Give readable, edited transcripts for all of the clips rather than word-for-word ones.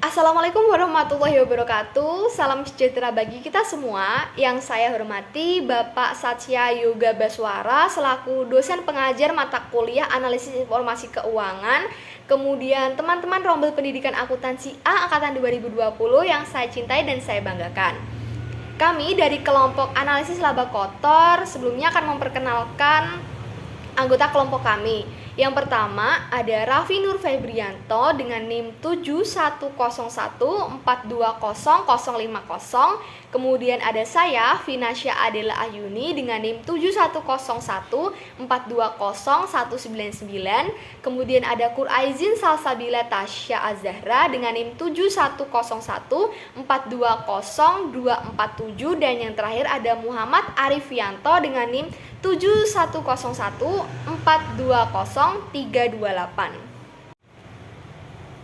Assalamualaikum warahmatullahi wabarakatuh. Salam sejahtera bagi kita semua. Yang saya hormati Bapak Satya Yoga Baswara selaku dosen pengajar mata kuliah Analisis Informasi Keuangan. Kemudian teman-teman Rombel Pendidikan Akuntansi A angkatan 2020 yang saya cintai dan saya banggakan. Kami dari kelompok Analisis Laba Kotor sebelumnya akan memperkenalkan anggota kelompok kami. Yang pertama ada Raffi Nur Febrianto dengan NIM 7101420050. Kemudian ada saya Vinasya Adela Ayuni dengan NIM 7101420199. Kemudian ada Quraizin Salsabila Tasya Azahra dengan NIM 7101420247. Dan yang terakhir ada Muhammad Arifianto dengan NIM 7101420328.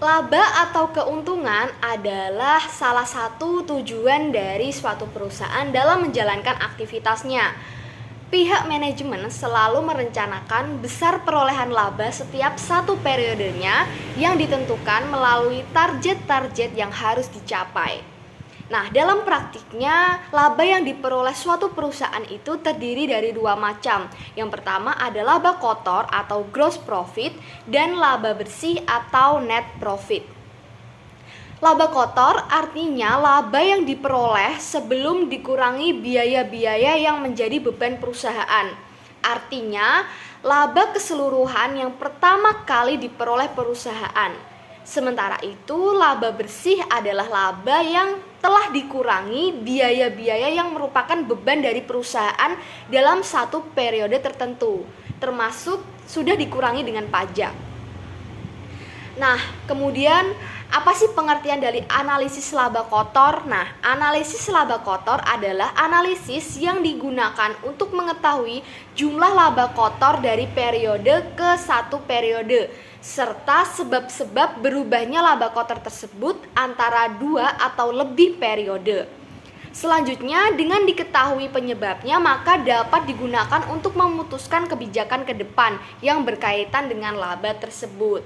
Laba atau keuntungan adalah salah satu tujuan dari suatu perusahaan dalam menjalankan aktivitasnya. Pihak manajemen selalu merencanakan besar perolehan laba setiap satu periodenya yang ditentukan melalui target-target yang harus dicapai. Nah, dalam praktiknya, laba yang diperoleh suatu perusahaan itu terdiri dari dua macam. Yang pertama ada laba kotor atau gross profit dan laba bersih atau net profit. Laba kotor artinya laba yang diperoleh sebelum dikurangi biaya-biaya yang menjadi beban perusahaan. Artinya, laba keseluruhan yang pertama kali diperoleh perusahaan. Sementara itu, laba bersih adalah laba yang telah dikurangi biaya-biaya yang merupakan beban dari perusahaan dalam satu periode tertentu, termasuk sudah dikurangi dengan pajak. Nah, kemudian apa sih pengertian dari analisis laba kotor? Nah, analisis laba kotor adalah analisis yang digunakan untuk mengetahui jumlah laba kotor dari periode ke satu periode, serta sebab-sebab berubahnya laba kotor tersebut antara dua atau lebih periode. Selanjutnya, dengan diketahui penyebabnya, maka dapat digunakan untuk memutuskan kebijakan ke depan yang berkaitan dengan laba tersebut.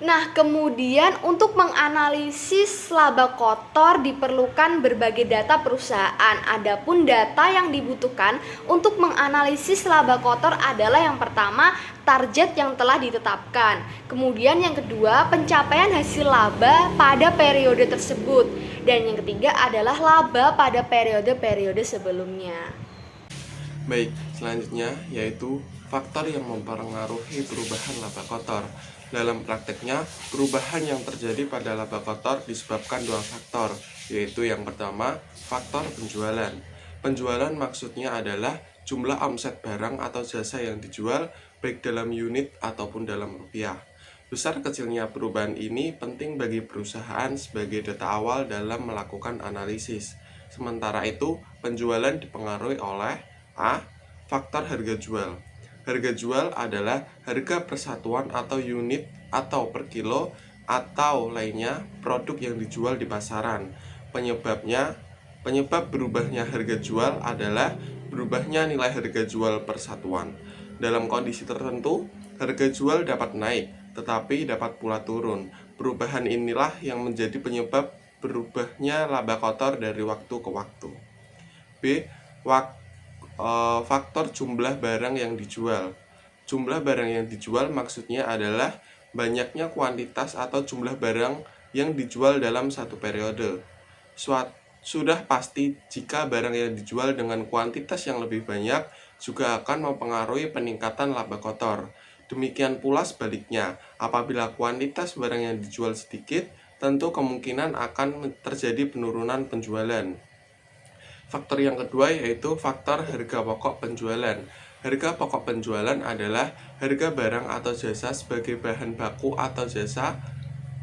Nah, kemudian untuk menganalisis laba kotor diperlukan berbagai data perusahaan. Adapun data yang dibutuhkan untuk menganalisis laba kotor adalah yang pertama, target yang telah ditetapkan. Kemudian yang kedua, pencapaian hasil laba pada periode tersebut. Dan yang ketiga adalah laba pada periode-periode sebelumnya. Baik, selanjutnya yaitu faktor yang mempengaruhi perubahan laba kotor. Dalam prakteknya, perubahan yang terjadi pada laba kotor disebabkan dua faktor, yaitu yang pertama, faktor penjualan. Penjualan maksudnya adalah jumlah omset barang atau jasa yang dijual, baik dalam unit ataupun dalam rupiah. Besar kecilnya perubahan ini penting bagi perusahaan sebagai data awal dalam melakukan analisis. Sementara itu, penjualan dipengaruhi oleh A. Faktor harga jual. Harga jual adalah harga persatuan atau unit atau per kilo atau lainnya produk yang dijual di pasaran. Penyebab berubahnya harga jual adalah berubahnya nilai harga jual persatuan. Dalam kondisi tertentu, harga jual dapat naik, tetapi dapat pula turun. Perubahan inilah yang menjadi penyebab berubahnya laba kotor dari waktu ke waktu. B. Faktor jumlah barang yang dijual. Jumlah barang yang dijual maksudnya adalah banyaknya kuantitas atau jumlah barang yang dijual dalam satu periode. Sudah pasti jika barang yang dijual dengan kuantitas yang lebih banyak juga akan mempengaruhi peningkatan laba kotor. Demikian pula sebaliknya, apabila kuantitas barang yang dijual sedikit, tentu kemungkinan akan terjadi penurunan penjualan. Faktor yang kedua yaitu faktor harga pokok penjualan. Harga pokok penjualan adalah harga barang atau jasa sebagai bahan baku atau jasa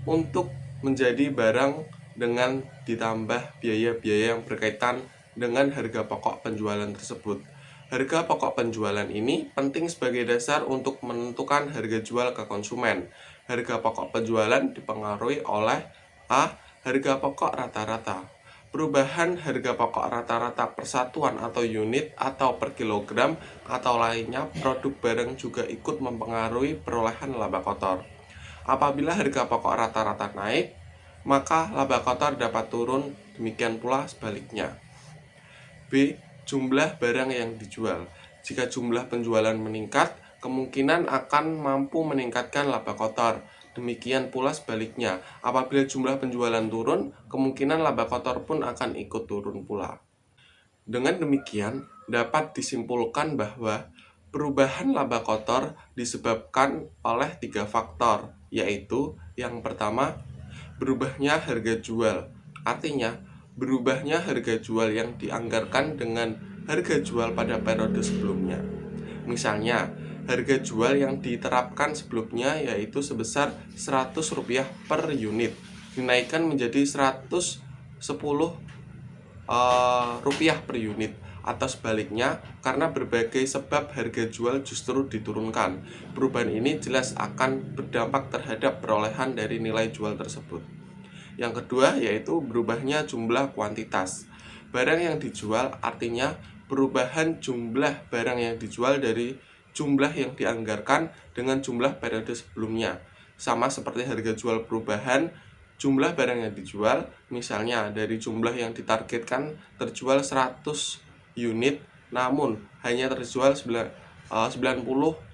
untuk menjadi barang dengan ditambah biaya-biaya yang berkaitan dengan harga pokok penjualan tersebut. Harga pokok penjualan ini penting sebagai dasar untuk menentukan harga jual ke konsumen. Harga pokok penjualan dipengaruhi oleh A. Harga pokok rata-rata. Perubahan harga pokok rata-rata persatuan atau unit atau per kilogram atau lainnya produk barang juga ikut mempengaruhi perolehan laba kotor. Apabila harga pokok rata-rata naik, maka laba kotor dapat turun, demikian pula sebaliknya. B. Jumlah barang yang dijual. Jika jumlah penjualan meningkat, kemungkinan akan mampu meningkatkan laba kotor. Demikian pula sebaliknya, apabila jumlah penjualan turun, kemungkinan laba kotor pun akan ikut turun pula. Dengan demikian, dapat disimpulkan bahwa perubahan laba kotor disebabkan oleh 3 faktor, yaitu yang pertama, berubahnya harga jual. Artinya, berubahnya harga jual yang dianggarkan dengan harga jual pada periode sebelumnya. Misalnya, harga jual yang diterapkan sebelumnya yaitu sebesar Rp100 per unit, dinaikkan menjadi Rp110 rupiah per unit, atau sebaliknya karena berbagai sebab harga jual justru diturunkan. Perubahan ini jelas akan berdampak terhadap perolehan dari nilai jual tersebut. Yang kedua yaitu berubahnya jumlah kuantitas. Barang yang dijual artinya perubahan jumlah barang yang dijual dari jumlah yang dianggarkan dengan jumlah periode sebelumnya. Sama seperti harga jual perubahan jumlah barang yang dijual, misalnya dari jumlah yang ditargetkan terjual 100 unit, namun hanya terjual 90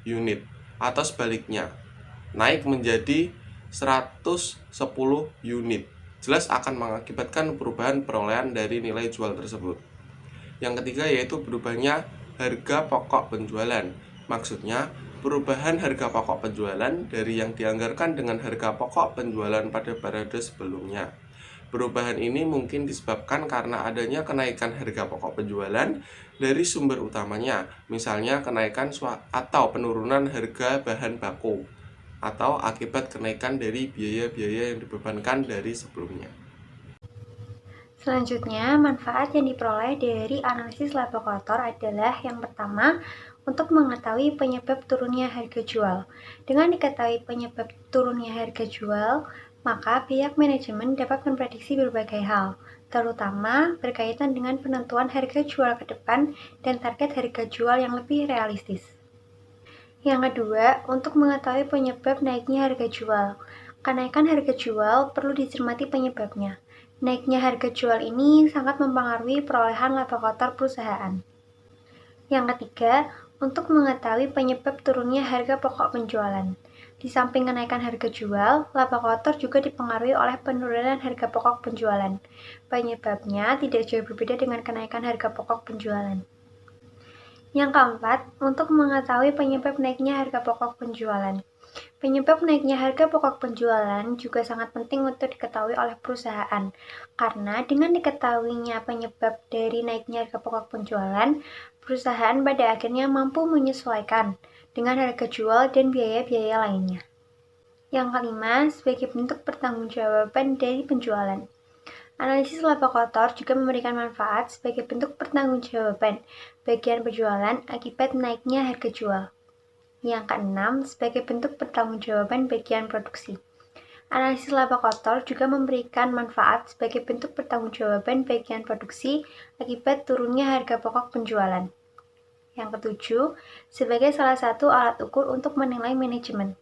unit, atau sebaliknya, naik menjadi 110 unit. Jelas akan mengakibatkan perubahan perolehan dari nilai jual tersebut. Yang ketiga yaitu berubahnya harga pokok penjualan. Maksudnya, perubahan harga pokok penjualan dari yang dianggarkan dengan harga pokok penjualan pada periode sebelumnya. Perubahan ini mungkin disebabkan karena adanya kenaikan harga pokok penjualan dari sumber utamanya, misalnya kenaikan atau penurunan harga bahan baku, atau akibat kenaikan dari biaya-biaya yang dibebankan dari sebelumnya. Selanjutnya, manfaat yang diperoleh dari analisis laba kotor adalah yang pertama, untuk mengetahui penyebab turunnya harga jual. Dengan diketahui penyebab turunnya harga jual, maka pihak manajemen dapat memprediksi berbagai hal, terutama berkaitan dengan penentuan harga jual ke depan dan target harga jual yang lebih realistis. Yang kedua, untuk mengetahui penyebab naiknya harga jual. Kenaikan harga jual perlu dicermati penyebabnya. Naiknya harga jual ini sangat mempengaruhi perolehan laba kotor perusahaan. Yang ketiga, untuk mengetahui penyebab turunnya harga pokok penjualan. Di samping kenaikan harga jual, laba kotor juga dipengaruhi oleh penurunan harga pokok penjualan. Penyebabnya tidak jauh berbeda dengan kenaikan harga pokok penjualan. Yang keempat, untuk mengetahui penyebab naiknya harga pokok penjualan. Penyebab naiknya harga pokok penjualan juga sangat penting untuk diketahui oleh perusahaan, karena dengan diketahuinya penyebab dari naiknya harga pokok penjualan, perusahaan pada akhirnya mampu menyesuaikan dengan harga jual dan biaya-biaya lainnya. Yang kelima, sebagai bentuk pertanggungjawaban dari penjualan. Analisis laba kotor juga memberikan manfaat sebagai bentuk pertanggungjawaban bagian penjualan akibat naiknya harga jual. Yang keenam, sebagai bentuk pertanggungjawaban bagian produksi. Analisis laba kotor juga memberikan manfaat sebagai bentuk pertanggungjawaban bagian produksi akibat turunnya harga pokok penjualan. Yang ketujuh, sebagai salah satu alat ukur untuk menilai manajemen.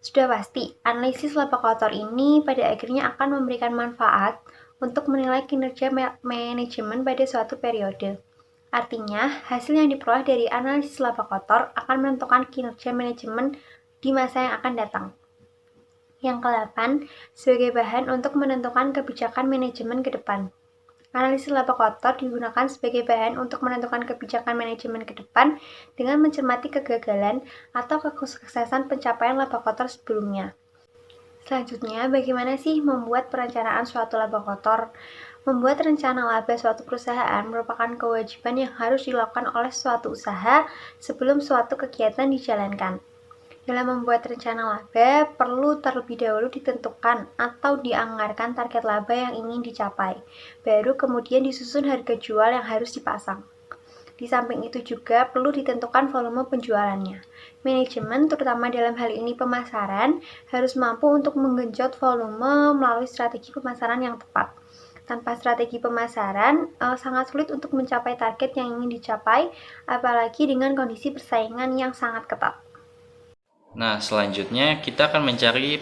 Sudah pasti, analisis laba kotor ini pada akhirnya akan memberikan manfaat untuk menilai kinerja manajemen pada suatu periode. Artinya, hasil yang diperoleh dari analisis laba kotor akan menentukan kinerja manajemen di masa yang akan datang. Yang ke-8, sebagai bahan untuk menentukan kebijakan manajemen ke depan. Analisis laba kotor digunakan sebagai bahan untuk menentukan kebijakan manajemen ke depan dengan mencermati kegagalan atau kesuksesan pencapaian laba kotor sebelumnya. Selanjutnya, bagaimana sih membuat perencanaan suatu laba kotor? Membuat rencana laba suatu perusahaan merupakan kewajiban yang harus dilakukan oleh suatu usaha sebelum suatu kegiatan dijalankan. Dalam membuat rencana laba, perlu terlebih dahulu ditentukan atau dianggarkan target laba yang ingin dicapai. Baru kemudian disusun harga jual yang harus dipasang. Di samping itu juga perlu ditentukan volume penjualannya. Manajemen, terutama dalam hal ini pemasaran, harus mampu untuk menggenjot volume melalui strategi pemasaran yang tepat. Tanpa strategi pemasaran, sangat sulit untuk mencapai target yang ingin dicapai, apalagi dengan kondisi persaingan yang sangat ketat. Nah, selanjutnya kita akan mencari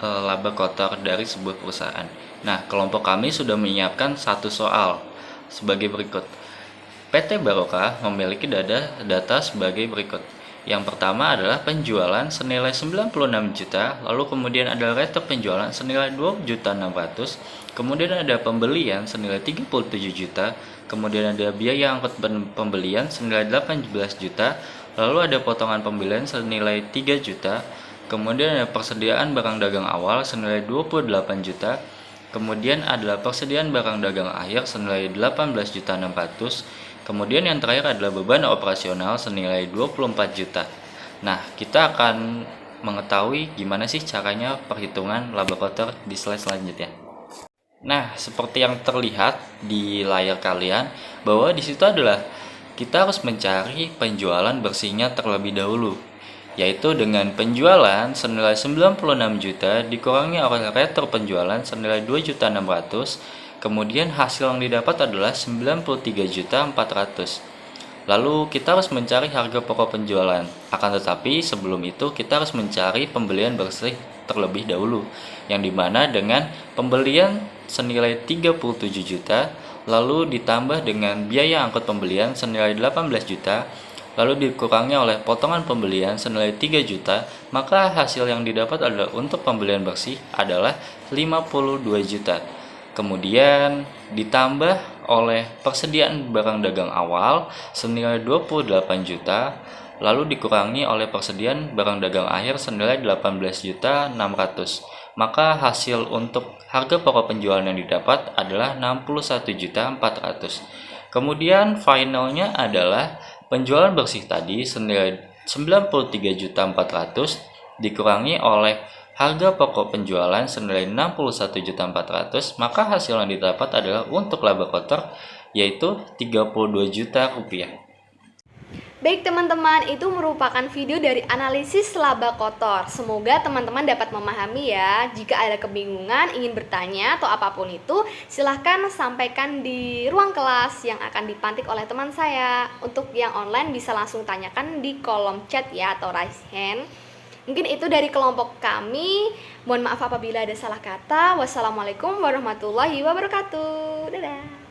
laba kotor dari sebuah perusahaan. Nah, kelompok kami sudah menyiapkan satu soal sebagai berikut. PT Barokah memiliki data sebagai berikut. Yang pertama adalah penjualan senilai 96 juta, lalu kemudian ada retur penjualan senilai 20.600.000, kemudian ada pembelian senilai 37 juta, kemudian ada biaya angkut pembelian senilai 18 juta, lalu ada potongan pembelian senilai 3 juta, kemudian ada persediaan barang dagang awal senilai 28 juta, kemudian adalah persediaan barang dagang akhir senilai 18.600.000, kemudian yang terakhir adalah beban operasional senilai 24 juta. Nah, kita akan mengetahui gimana sih caranya perhitungan laba kotor di slide selanjutnya. Nah, seperti yang terlihat di layar kalian, bahwa di situ adalah kita harus mencari penjualan bersihnya terlebih dahulu, yaitu dengan penjualan senilai 96 juta dikurangi oleh retur penjualan senilai 2.600.000, kemudian hasil yang didapat adalah 93.400.000. Lalu kita harus mencari harga pokok penjualan. Akan tetapi sebelum itu kita harus mencari pembelian bersih terlebih dahulu, yang dimana dengan pembelian senilai 37 juta, lalu ditambah dengan biaya angkut pembelian senilai 18 juta, lalu dikurangi oleh potongan pembelian senilai 3 juta, maka hasil yang didapat adalah untuk pembelian bersih adalah 52 juta. Kemudian ditambah oleh persediaan barang dagang awal senilai 28 juta, lalu dikurangi oleh persediaan barang dagang akhir senilai 18.600.000. Maka hasil untuk harga pokok penjualan yang didapat adalah 61.400.000. Kemudian finalnya adalah penjualan bersih tadi senilai 93.400.000 dikurangi oleh harga pokok penjualan senilai 61.400.000, maka hasil yang didapat adalah untuk laba kotor yaitu 32 juta rupiah. Baik teman-teman, itu merupakan video dari analisis laba kotor. Semoga teman-teman dapat memahami ya. Jika ada kebingungan, ingin bertanya atau apapun itu, silahkan sampaikan di ruang kelas yang akan dipantik oleh teman saya. Untuk yang online bisa langsung tanyakan di kolom chat ya atau raise hand. Mungkin itu dari kelompok kami. Mohon maaf apabila ada salah kata. Wassalamualaikum warahmatullahi wabarakatuh. Dadah.